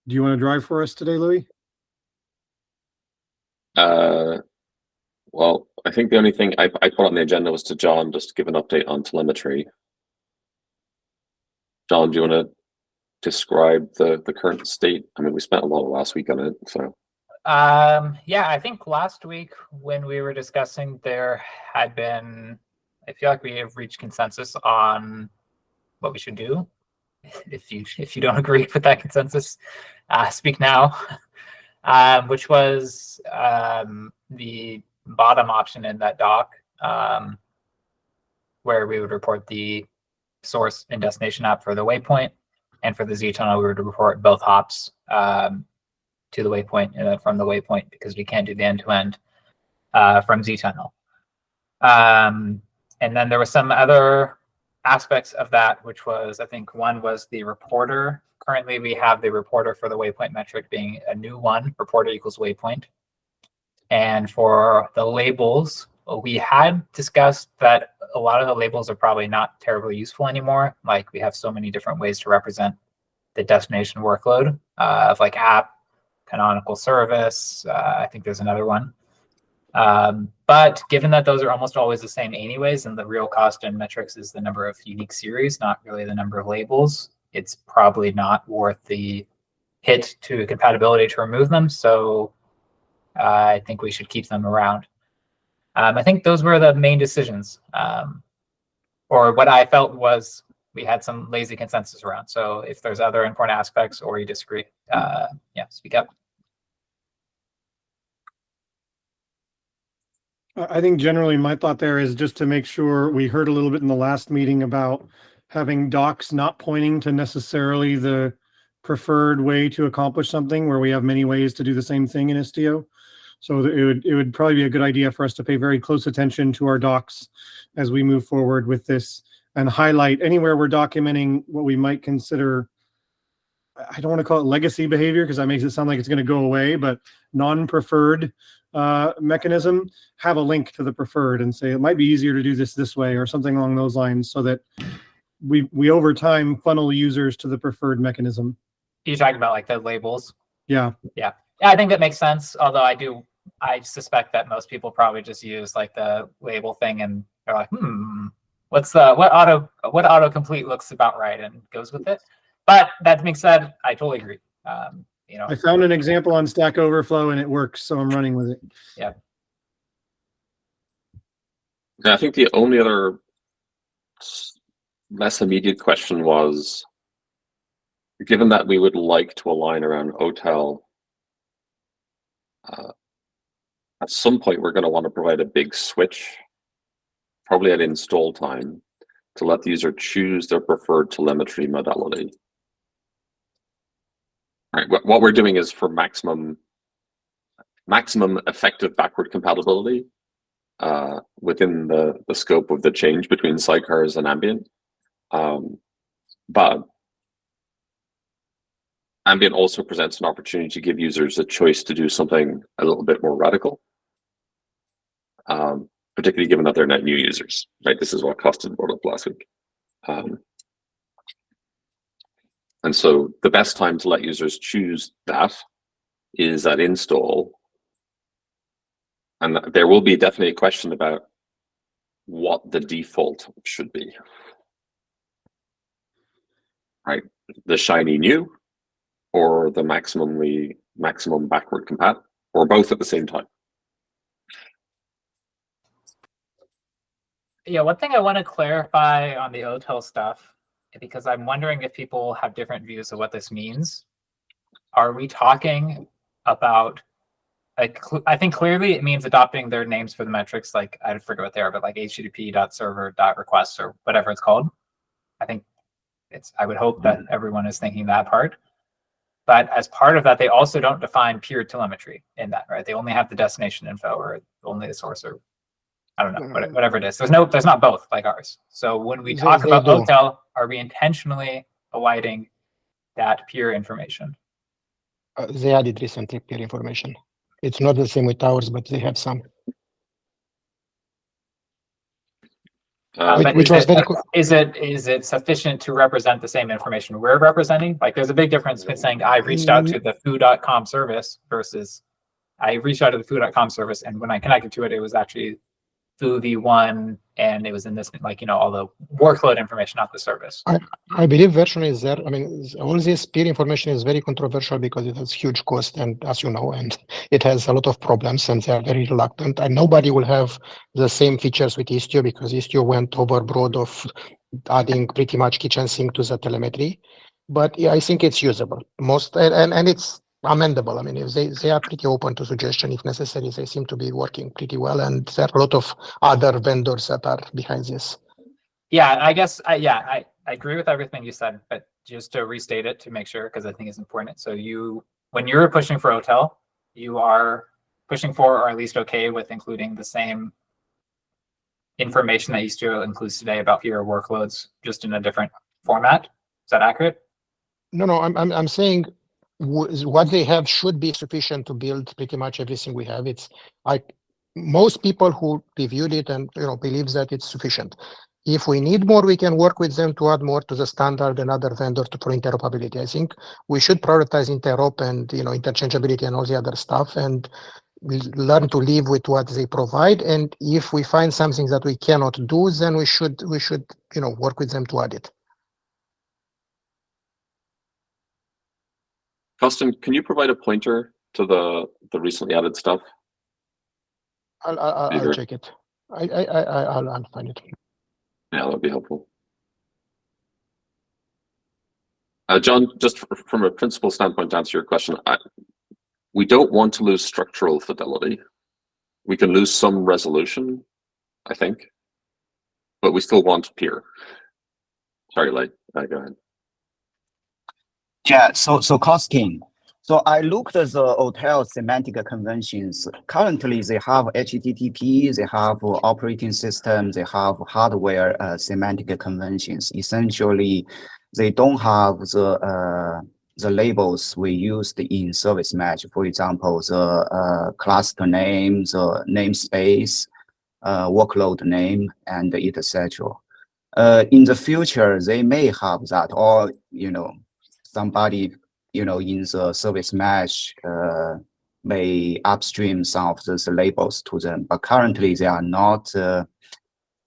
Do you want to drive for us today, Louis? Well, I think the only thing I put on the agenda was to John, just to give an update on telemetry. John, do you want to describe the current state? I mean, we spent a lot of last week on it, so. Yeah, I think last week when we were discussing, there had been, I feel like we have reached consensus on what we should do. If you don't agree with that consensus, speak now. Which was the bottom option in that doc, where we would report the source and destination hop for the waypoint, and for the Z tunnel we would report both hops to the waypoint and then from the waypoint, because we can't do the end-to-end from Z tunnel. And then there was some other aspects of that, which was, I think one was the reporter. Currently, we have the reporter for the waypoint metric being a new one, reporter equals waypoint. And for the labels, we had discussed that a lot of the labels are probably not terribly useful anymore. Like, we have so many different ways to represent the destination workload of like app, canonical service. I think there's another one. But given that those are almost always the same anyways, and the real cost in metrics is the number of unique series, not really the number of labels, it's probably not worth the hit to compatibility to remove them. So I think we should keep them around. I think those were the main decisions, or what I felt was we had some lazy consensus around. So if there's other important aspects or you disagree, yeah, speak up. I think generally my thought there is just to make sure we heard a little bit in the last meeting about having docs not pointing to necessarily the preferred way to accomplish something, where we have many ways to do the same thing in Istio. So it would probably be a good idea for us to pay very close attention to our docs as we move forward with this, and highlight anywhere we're documenting what we might consider, I don't want to call it legacy behavior because that makes it sound like it's going to go away, but non-preferred mechanism, have a link to the preferred and say it might be easier to do this way or something along those lines, so that we over time funnel users to the preferred mechanism. You're talking about like the labels? Yeah. Yeah, I think that makes sense. Although I suspect that most people probably just use like the label thing and they're like, what autocomplete looks about right, and goes with it. But that being said, I totally agree. I found an example on Stack Overflow and it works, so I'm running with it. Yeah. I think the only other less immediate question was, given that we would like to align around OTel, at some point we're going to want to provide a big switch, probably at install time, to let the user choose their preferred telemetry modality. Right. What we're doing is for maximum effective backward compatibility within the scope of the change between sidecars and Ambient. But Ambient also presents an opportunity to give users a choice to do something a little bit more radical, particularly given that they're net new users. Right. This is what Costin brought up last week. And so the best time to let users choose that is at install. And there will be definitely a question about what the default should be. Right? The shiny new or the maximum backward compat, or both at the same time. Yeah, one thing I want to clarify on the OTel stuff, because I'm wondering if people have different views of what this means. Are we talking about, like, I think clearly it means adopting their names for the metrics, like, I forget what they are, but like http.server.requests or whatever it's called. I would hope that everyone is thinking that part. But as part of that, they also don't define pure telemetry in that, right? They only have the destination info or only the source, or I don't know, whatever it is. There's not both like ours. So when we talk about OTel, are we intentionally avoiding that pure information? They added recently pure information. It's not the same with ours, but they have some. But which was very is it sufficient to represent the same information we're representing? Like, there's a big difference between saying I reached out to the foo.com service versus I reached out to the foo.com service, and when I connected to it, it was actually foo v1, and it was in this, like, you know, all the workload information, not the service. I believe version is there. I mean, all this peer information is very controversial because it has huge cost, and as you know, and it has a lot of problems, and they are very reluctant. And nobody will have the same features with Istio because Istio went overboard of adding pretty much kitchen sink to the telemetry. But yeah, I think it's usable. And it's amendable. I mean, if they are pretty open to suggestion if necessary. They seem to be working pretty well, and there are a lot of other vendors that are behind this. Yeah, I guess I agree with everything you said, but just to restate it to make sure, because I think it's important. So when you're pushing for hotel, you are pushing for, or at least okay with, including the same information that Istio includes today about your workloads, just in a different format. Is that accurate? No, I'm saying what they have should be sufficient to build pretty much everything we have. It's like most people who reviewed it and believes that it's sufficient. If we need more, we can work with them to add more to the standard and other vendors for interoperability. I think we should prioritize interop and interchangeability and all the other stuff, and learn to live with what they provide. And if we find something that we cannot do, then we should work with them to add it. Costin, can you provide a pointer to the recently added stuff? I'll check it. I'll find it. Yeah, that'd be helpful. John, just from a principal standpoint, to answer your question, we don't want to lose structural fidelity. We can lose some resolution, I think, but we still want peer. Sorry, Lei, go ahead. Yeah, so Costin. So I looked at the hotel semantic conventions. Currently, they have HTTP, they have operating system, they have hardware semantic conventions. Essentially, they don't have the labels we used in service mesh. For example, the cluster name, the namespace, workload name, and etc. In the future, they may have that, or somebody in the service mesh may upstream some of those labels to them, but currently they are not.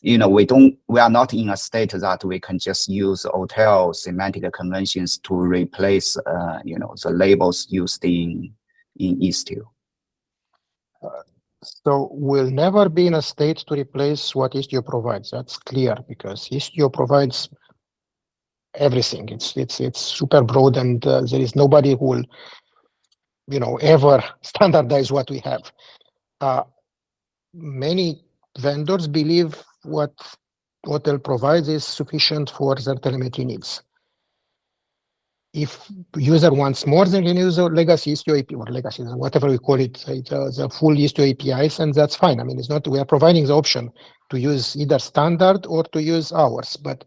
We are not in a state that we can just use hotel semantic conventions to replace the labels used in Istio. So we'll never be in a state to replace what Istio provides. That's clear, because Istio provides everything. It's super broad, and there is nobody who will ever standardize what we have. Many vendors believe what hotel provides is sufficient for their telemetry needs. If user wants more, then can use a legacy Istio API, or legacy, whatever we call it, the full Istio APIs, and that's fine. I mean, it's not, we are providing the option to use either standard or to use ours, but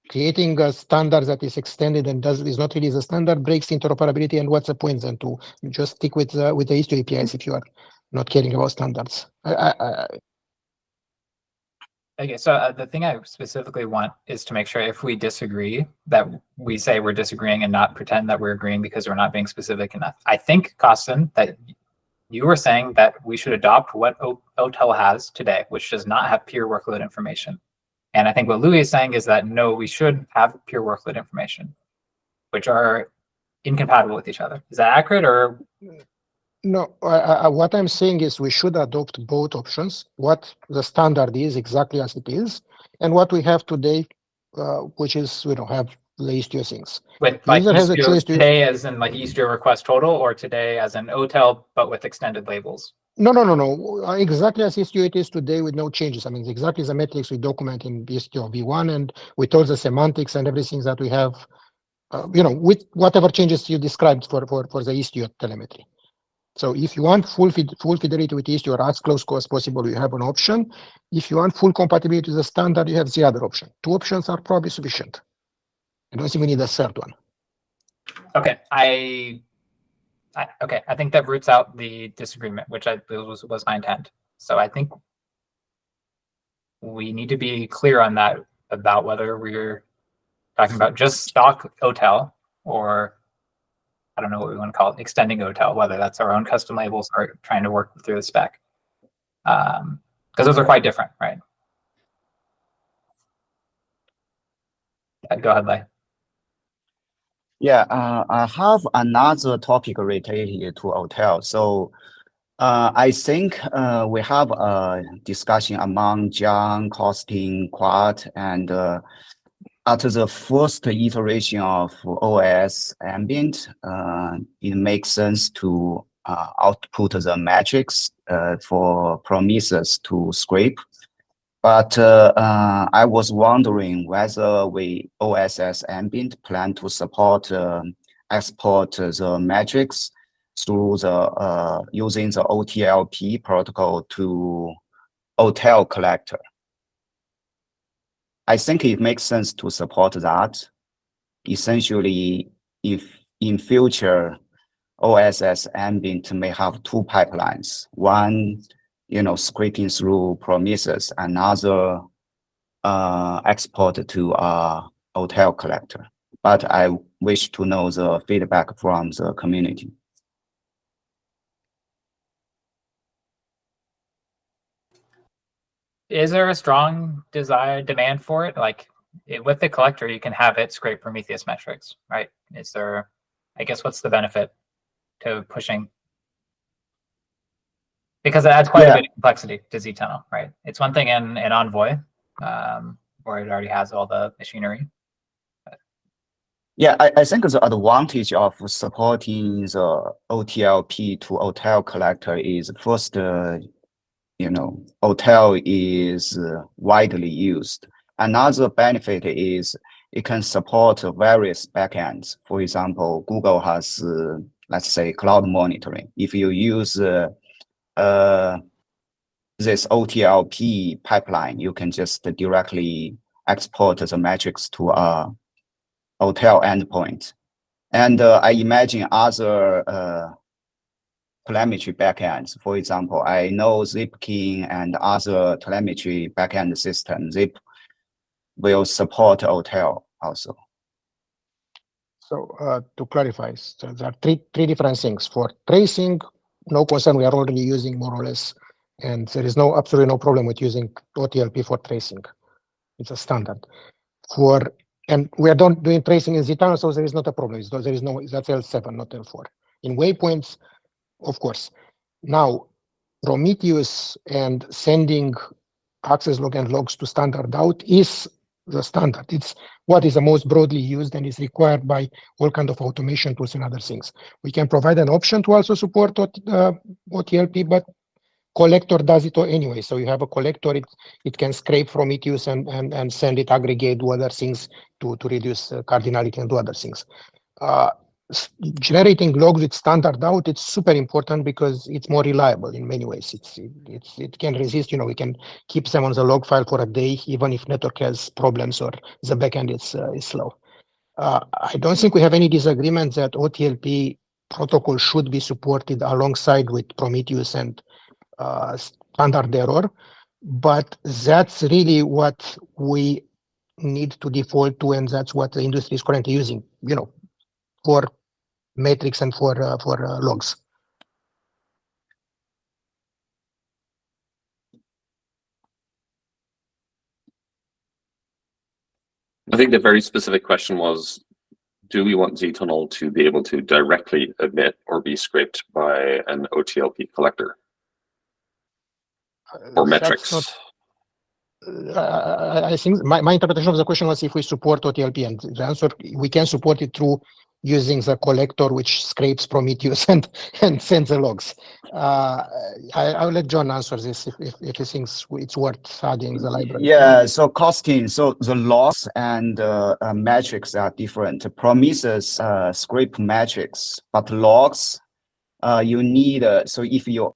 creating a standard that is extended and is not really the standard breaks interoperability. And what's the point then to just stick with the Istio APIs if you are not caring about standards? Okay, so the thing I specifically want is to make sure, if we disagree, that we say we're disagreeing and not pretend that we're agreeing because we're not being specific enough. I think, Costin, that you were saying that we should adopt what hotel has today, which does not have peer workload information. And I think what Louis is saying is that, no, we should have peer workload information, which are incompatible with each other. Is that accurate, or? No, what I'm saying is we should adopt both options, what the standard is exactly as it is, and what we have today, which is we don't have the Istio things. With like Istio today as in like Istio request total, or today as an hotel, but with extended labels? No. Exactly as Istio it is today with no changes. I mean, exactly the metrics we document in Istio v1, and with all the semantics and everything that we have, with whatever changes you described for the Istio telemetry. So if you want full fidelity with Istio, or as close as possible, you have an option. If you want full compatibility with the standard, you have the other option. Two options are probably sufficient. I don't think we need a third one. Okay, I think that roots out the disagreement, which was my intent. So I think we need to be clear on that about whether we're talking about just stock OTel or I don't know what we want to call it, extending OTel, whether that's our own custom labels or trying to work through the spec. Because those are quite different, right? Go ahead, Lei. Yeah, I have another topic related to hotel. So I think we have a discussion among John, Costin, Quad, and after the first iteration of OS Ambient, it makes sense to output the metrics for Prometheus to scrape. But I was wondering whether we OSS Ambient plan to support export the metrics through the using the OTLP protocol to hotel collector. I think it makes sense to support that. Essentially, if in future OSS Ambient may have two pipelines, one scraping through Prometheus, another export to a hotel collector. But I wish to know the feedback from the community. Is there a strong demand for it? Like with the collector, you can have it scrape Prometheus metrics, right? Is there, I guess, what's the benefit to pushing? Because it adds quite a bit of complexity to zTunnel, right? It's one thing in Envoy, where it already has all the machinery. Yeah, I think the advantage of supporting the OTLP to hotel collector is first, hotel is widely used. Another benefit is it can support various backends. For example, Google has, let's say, cloud monitoring. If you use this OTLP pipeline, you can just directly export the metrics to a hotel endpoint. And I imagine other telemetry backends. For example, I know Zipkin and other telemetry backend systems, Zip will support hotel also. So to clarify, so there are three different things. For tracing, no concern, we are already using more or less, and there is absolutely no problem with using OTLP for tracing. It's a standard. And we are not doing tracing in zTunnel, so there is not a problem. So there is no, that's L7, not L4. In waypoints, of course. Now, Prometheus and sending access log and logs to standard out is the standard. It's what is the most broadly used and is required by all kinds of automation tools and other things. We can provide an option to also support OTLP, but collector does it anyway. So you have a collector, it can scrape Prometheus and send it, aggregate, do other things to reduce cardinality and do other things. Generating logs with standard out, it's super important because it's more reliable in many ways. It can resist, we can keep them on the log file for a day, even if network has problems or the backend is slow. I don't think we have any disagreement that OTLP protocol should be supported alongside with Prometheus and standard error, but that's really what we need to default to, and that's what the industry is currently using, for metrics and for logs. I think the very specific question was, do we want zTunnel to be able to directly emit or be scraped by an OTLP collector or metrics? I think my interpretation of the question was if we support OTLP, and the answer, we can support it through using the collector which scrapes Prometheus and sends the logs. I'll let John answer this if he thinks it's worth adding the library. Yeah, so Costin, so the logs and metrics are different. Prometheus scrape metrics, but logs, you need, so if you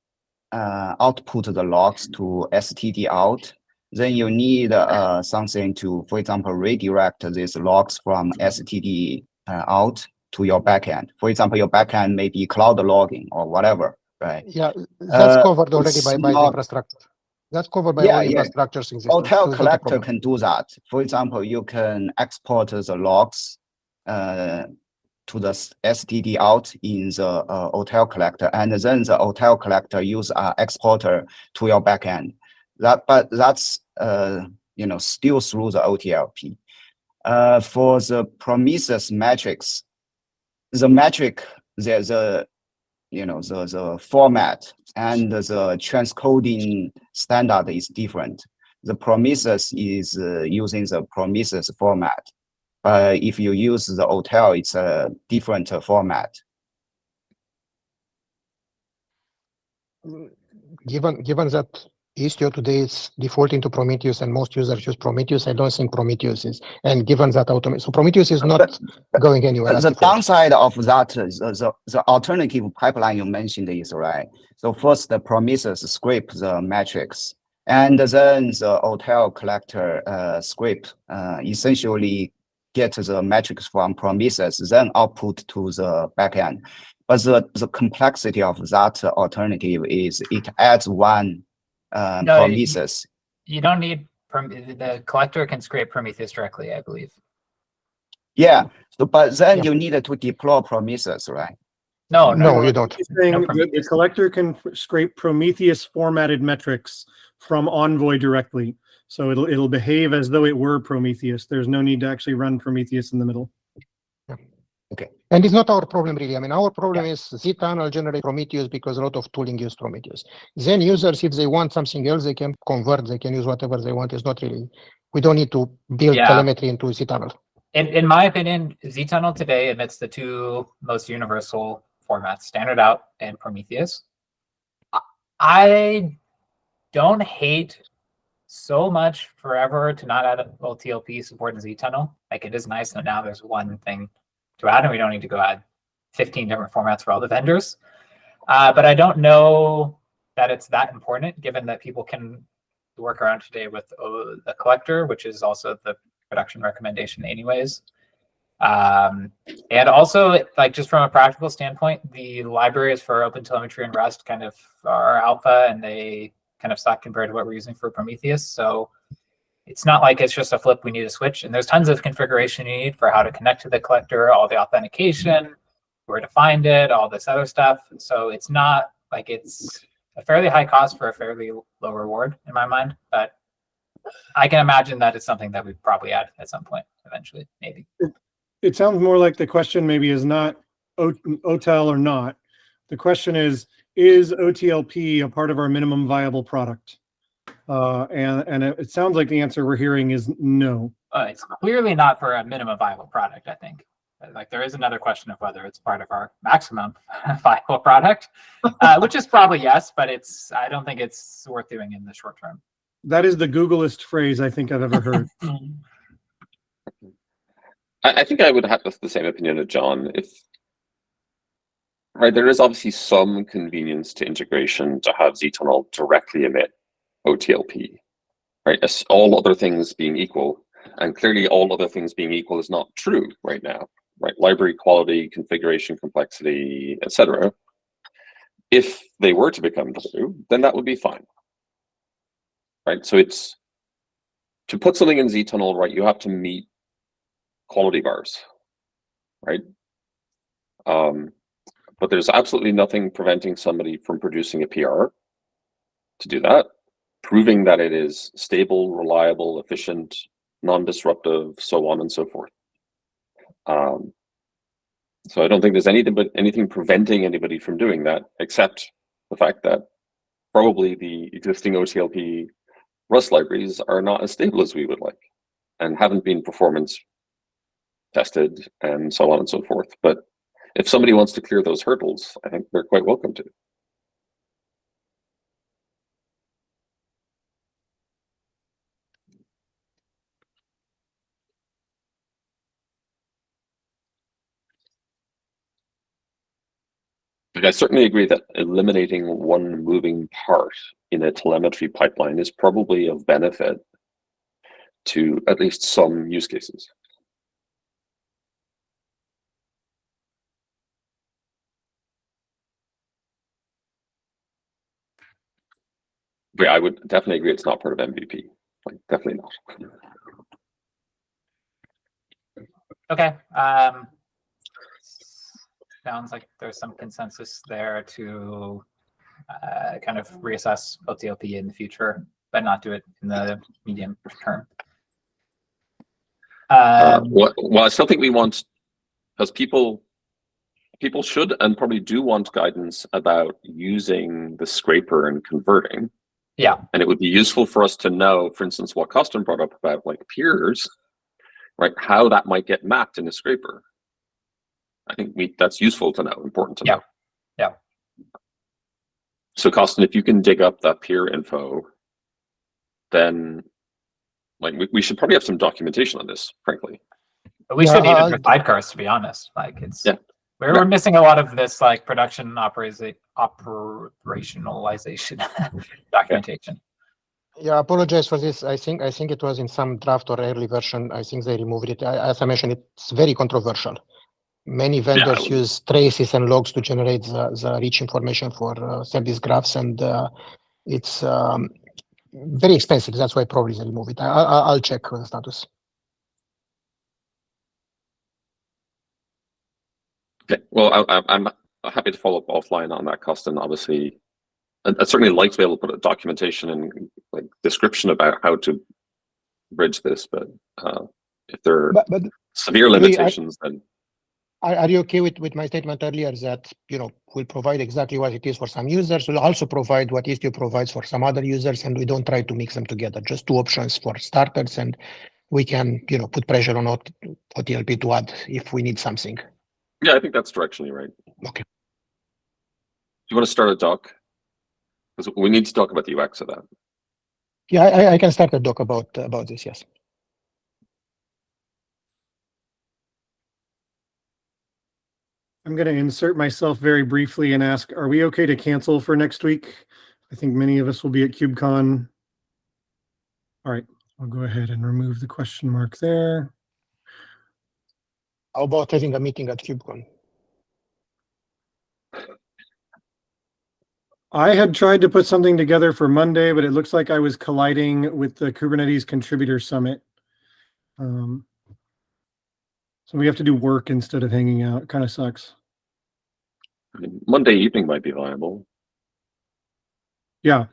output the logs to STD out, then you need something to, for example, redirect these logs from STD out to your backend. For example, your backend may be cloud logging or whatever, right? Yeah, that's covered already by the infrastructure. That's covered by Yeah, all yeah. infrastructures in existence. Hotel So it's not a collector problem. can do that. For example, you can export the logs to the STD out in the hotel collector, and then the hotel collector use exporter to your backend. But that's still through the OTLP. For the Prometheus metrics, the metric, the format and the transcoding standard is different. The Prometheus is using the Prometheus format. If you use the hotel, it's a different format. Given that Istio today is defaulting to Prometheus and most users use Prometheus, I don't think Prometheus is. And given that so Prometheus is not going anywhere. The downside of that is the alternative pipeline you mentioned is right. So first, the Prometheus scrape the metrics, and then the hotel collector script essentially get the metrics from Prometheus, then output to the backend. But the complexity of that alternative is it adds one Prometheus. You don't need the collector can scrape Prometheus directly, I believe. Yeah. So, but then you need to deploy Prometheus, right? No, you don't. He's saying the collector can scrape Prometheus formatted metrics from Envoy directly. So it'll behave as though it were Prometheus. There's no need to actually run Prometheus in the middle. Okay. And it's not our problem really. I mean, our problem is Z-tunnel generate Prometheus because a lot of tooling use Prometheus. Then users, if they want something else, they can convert, they can use whatever they want. It's not really, we don't need to build telemetry into Z-tunnel. In my opinion, Z-tunnel today admits the two most universal formats, standard out and Prometheus. I don't hate so much forever to not add OTLP support in Z-tunnel. Like, it is nice that now there's one thing to add and we don't need to go add 15 different formats for all the vendors. But I don't know that it's that important, given that people can work around today with the collector, which is also the production recommendation anyways. And also, like, just from a practical standpoint, the libraries for OpenTelemetry and Rust kind of are alpha, and they kind of suck compared to what we're using for Prometheus. So it's not like it's just a flip we need to switch. And there's tons of configuration you need for how to connect to the collector, all the authentication, where to find it, all this other stuff. So it's not like it's a fairly high cost for a fairly low reward in my mind. But I can imagine that it's something that we'd probably add at some point eventually, maybe. It sounds more like the question maybe is not OTel or not. The question is OTLP a part of our minimum viable product? And it sounds like the answer we're hearing is no. It's clearly not for a minimum viable product, I think. Like, there is another question of whether it's part of our maximum viable product, which is probably yes, but I don't think it's worth doing in the short term. That is the Googlest phrase I think I've ever heard. I think I would have the same opinion of John. There is obviously some convenience to integration to have Z-tunnel directly emit OTLP, right? As all other things being equal, and clearly all other things being equal is not true right now, right? Library quality, configuration complexity, etc. If they were to become true, then that would be fine, right? So it's to put something in Z-tunnel, right? You have to meet quality bars, right? But there's absolutely nothing preventing somebody from producing a PR to do that, proving that it is stable, reliable, efficient, non-disruptive, so on and so forth. So I don't think there's anything preventing anybody from doing that, except the fact that probably the existing OTLP Rust libraries are not as stable as we would like, and haven't been performance tested, and so on and so forth. But if somebody wants to clear those hurdles, I think they're quite welcome to. But I certainly agree that eliminating one moving part in a telemetry pipeline is probably of benefit to at least some use cases. But I would definitely agree it's not part of MVP. Like, definitely not. Okay. Sounds like there's some consensus there to kind of reassess OTLP in the future, but not do it in the medium term. Well, I still think we want, because people should and probably do want guidance about using the scraper and converting. Yeah. And it would be useful for us to know, for instance, what Costin brought up about like peers, right? How that might get mapped in a scraper. I think that's useful to know, important to know. Yeah. So Costin, if you can dig up that peer info, then like we should probably have some documentation on this, frankly. But we should even for sidecars, to be honest. Like it's we're missing a lot of this like production operationalization documentation. Yeah, I apologize for this. I think it was in some draft or early version. I think they removed it. As I mentioned, it's very controversial. Many vendors use traces and logs to generate the rich information for service graphs, and it's very expensive. That's why probably they remove it. I'll check the status. Okay. Well, I'm happy to follow up offline on that, Costin. Obviously, I'd certainly like to be able to put a documentation and like description about how to bridge this, but if there are severe limitations, then. Are you okay with my statement earlier that, we'll provide exactly what it is for some users, we'll also provide what Istio provides for some other users, and we don't try to mix them together, just two options for starters, and we can, put pressure on OTLP to add if we need something. Yeah, I think that's directionally right. Okay. Do you want to start a doc? Because we need to talk about the UX of that. Yeah, I can start a doc about this, yes. I'm going to insert myself very briefly and ask, are we okay to cancel for next week? I think many of us will be at KubeCon. All right, I'll go ahead and remove the question mark there. How about having a meeting at KubeCon? I had tried to put something together for Monday, but it looks like I was colliding with the Kubernetes Contributor Summit. So we have to do work instead of hanging out. It kind of sucks. I mean, Monday evening might be viable. Yeah.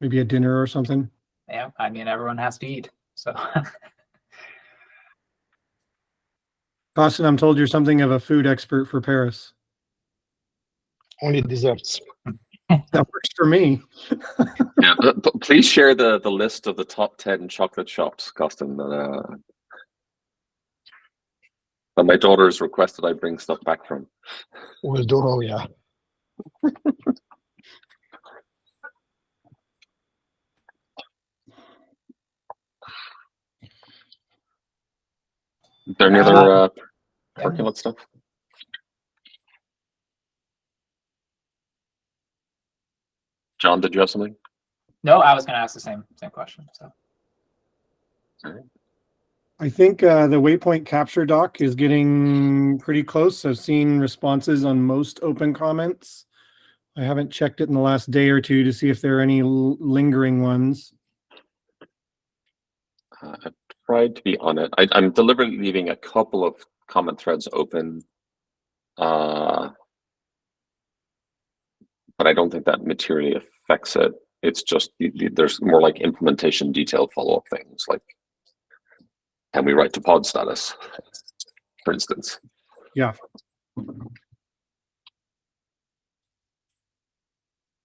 Maybe a dinner or something. Yeah, I mean, everyone has to eat, so. Costin, I'm told you're something of a food expert for Paris. Only desserts. That works for me. Yeah, please share the list of the top 10 chocolate shops, Costin, that my daughter's requested I bring stuff back from. We'll do, yeah. Is there any other parking lot stuff? John, did you have something? No, I was going to ask the same question. So. All right. I think the waypoint capture doc is getting pretty close. I've seen responses on most open comments. I haven't checked it in the last day or two to see if there are any lingering ones. I've tried to be on it. I'm deliberately leaving a couple of comment threads open, but I don't think that materially affects it. It's just there's more like implementation detailed follow-up things, like can we write to pod status, for instance? Yeah.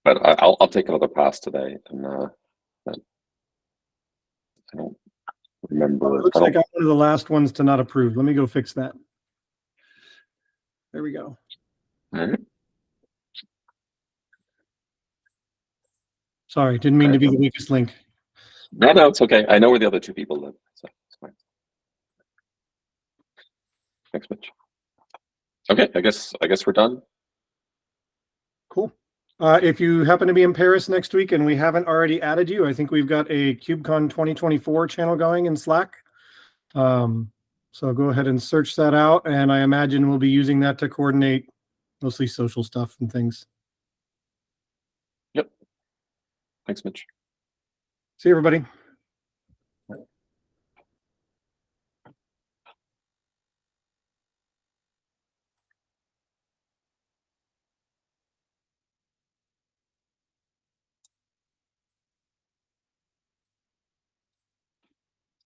But I'll take another pass today, and I don't remember. It looks like I'm one of the last ones to not approve. Let me go fix that. There we go. All right. Sorry, didn't mean to be the weakest link. No, it's okay. I know where the other two people live, so it's fine. Thanks, Mitch. Okay, I guess we're done. Cool. If you happen to be in Paris next week and we haven't already added you, I think we've got a KubeCon 2024 channel going in Slack. So go ahead and search that out, and I imagine we'll be using that to coordinate mostly social stuff and things. Thanks, Mitch. See you, everybody.